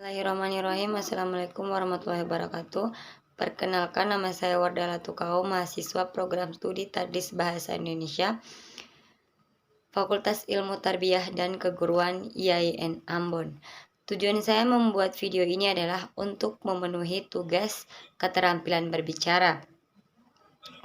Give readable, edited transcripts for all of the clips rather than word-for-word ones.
Bismillahirrahmanirrahim. Assalamualaikum warahmatullahi wabarakatuh. Perkenalkan, nama saya Wardala Tukau, mahasiswa program studi Tadris Bahasa Indonesia, Fakultas Ilmu Tarbiyah dan Keguruan IAIN Ambon. Tujuan saya membuat video ini adalah untuk memenuhi tugas keterampilan berbicara.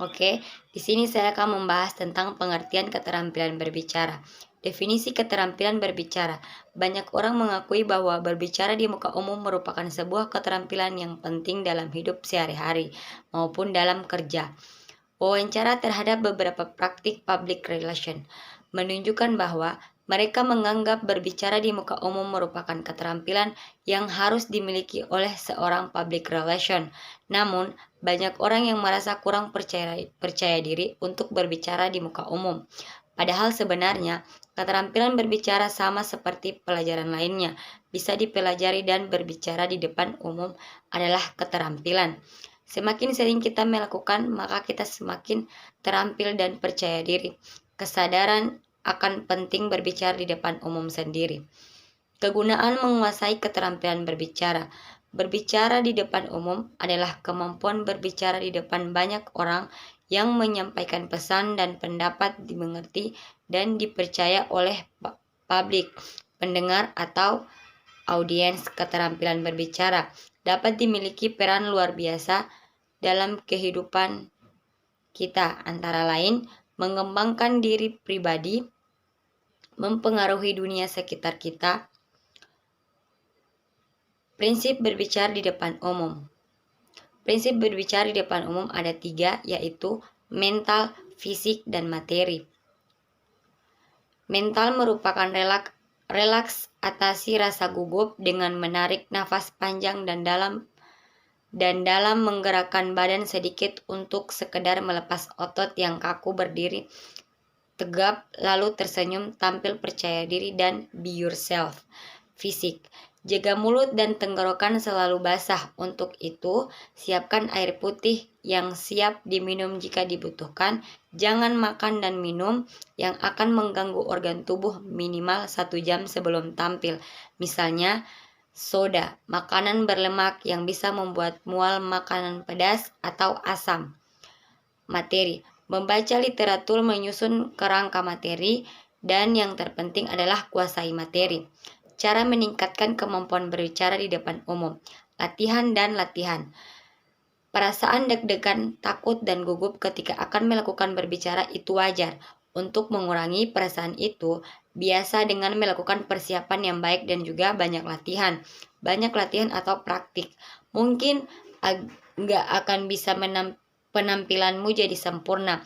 Oke, di sini saya akan membahas tentang pengertian keterampilan berbicara. Definisi keterampilan berbicara. Banyak orang mengakui bahwa berbicara di muka umum merupakan sebuah keterampilan yang penting dalam hidup sehari-hari maupun dalam kerja. Wawancara terhadap beberapa praktik public relation menunjukkan bahwa mereka menganggap berbicara di muka umum merupakan keterampilan yang harus dimiliki oleh seorang public relation. Namun, banyak orang yang merasa kurang percaya diri untuk berbicara di muka umum. Padahal sebenarnya, keterampilan berbicara sama seperti pelajaran lainnya, bisa dipelajari dan berbicara di depan umum adalah keterampilan. Semakin sering kita melakukan, maka kita semakin terampil dan percaya diri. Kesadaran akan penting berbicara di depan umum sendiri. Kegunaan menguasai keterampilan berbicara. Berbicara di depan umum adalah kemampuan berbicara di depan banyak orang yang menyampaikan pesan dan pendapat dimengerti dan dipercaya oleh publik, pendengar atau audiens. Keterampilan berbicara dapat dimiliki peran luar biasa dalam kehidupan kita, antara lain mengembangkan diri pribadi, mempengaruhi dunia sekitar kita. Prinsip berbicara di depan umum. Prinsip berbicara di depan umum ada 3, yaitu mental, fisik, dan materi. Mental merupakan relaks atasi rasa gugup dengan menarik nafas panjang dan dalam menggerakkan badan sedikit untuk sekedar melepas otot yang kaku, berdiri tegap, lalu tersenyum, tampil percaya diri, dan be yourself. Fisik. Jaga mulut dan tenggorokan selalu basah. Untuk itu, siapkan air putih yang siap diminum jika dibutuhkan. Jangan makan dan minum yang akan mengganggu organ tubuh minimal 1 jam sebelum tampil. Misalnya, soda, makanan berlemak yang bisa membuat mual, makanan pedas atau asam. Materi. Membaca literatur, menyusun kerangka materi, dan yang terpenting adalah kuasai materi. Cara meningkatkan kemampuan berbicara di depan umum. Latihan dan latihan. Perasaan deg-degan, takut, dan gugup ketika akan melakukan berbicara itu wajar. Untuk mengurangi perasaan itu, biasa dengan melakukan persiapan yang baik dan juga banyak latihan. Banyak latihan atau praktik. Mungkin nggak akan bisa penampilanmu jadi sempurna.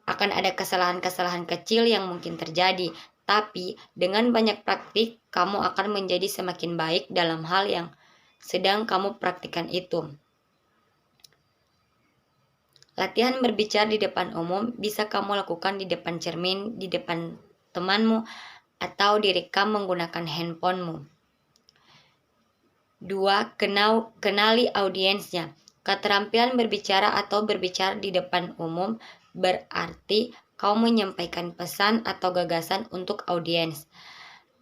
Akan ada kesalahan-kesalahan kecil yang mungkin terjadi. Tapi dengan banyak praktik, kamu akan menjadi semakin baik dalam hal yang sedang kamu praktikkan itu. Latihan berbicara di depan umum bisa kamu lakukan di depan cermin, di depan temanmu, atau direkam menggunakan handphonemu. 2. Kenali audiensnya. Keterampilan berbicara atau berbicara di depan umum berarti kau menyampaikan pesan atau gagasan untuk audiens.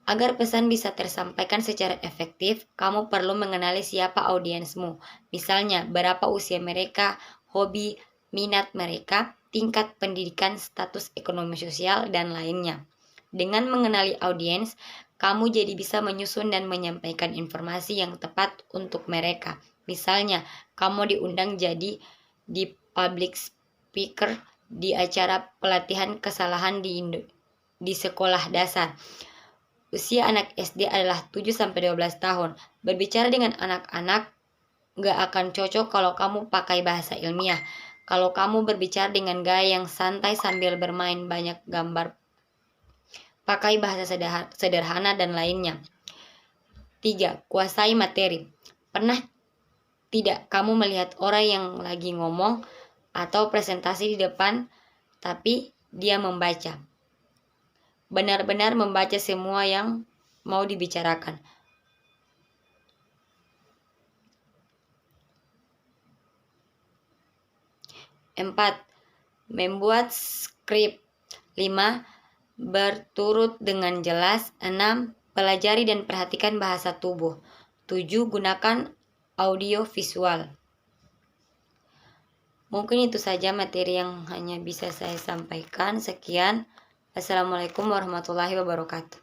Agar pesan bisa tersampaikan secara efektif, kamu perlu mengenali siapa audiensmu. Misalnya, berapa usia mereka, hobi, minat mereka, tingkat pendidikan, status ekonomi sosial, dan lainnya. Dengan mengenali audiens, kamu jadi bisa menyusun dan menyampaikan informasi yang tepat untuk mereka. Misalnya, kamu diundang jadi di public speaker di acara pelatihan kesalahan di sekolah dasar. Usia anak SD adalah 7-12 tahun. Berbicara dengan anak-anak gak akan cocok kalau kamu pakai bahasa ilmiah. Kalau kamu berbicara dengan gaya yang santai sambil bermain banyak gambar, pakai bahasa sederhana, dan lainnya. 3. Kuasai materi. Pernah tidak kamu melihat orang yang lagi ngomong atau presentasi di depan, tapi dia membaca? Benar-benar membaca semua yang mau dibicarakan. 4. Membuat skrip. 5. Berturut dengan jelas. 6. Pelajari dan perhatikan bahasa tubuh. 7. Gunakan audio visual. Mungkin itu saja materi yang hanya bisa saya sampaikan. Sekian. Assalamualaikum warahmatullahi wabarakatuh.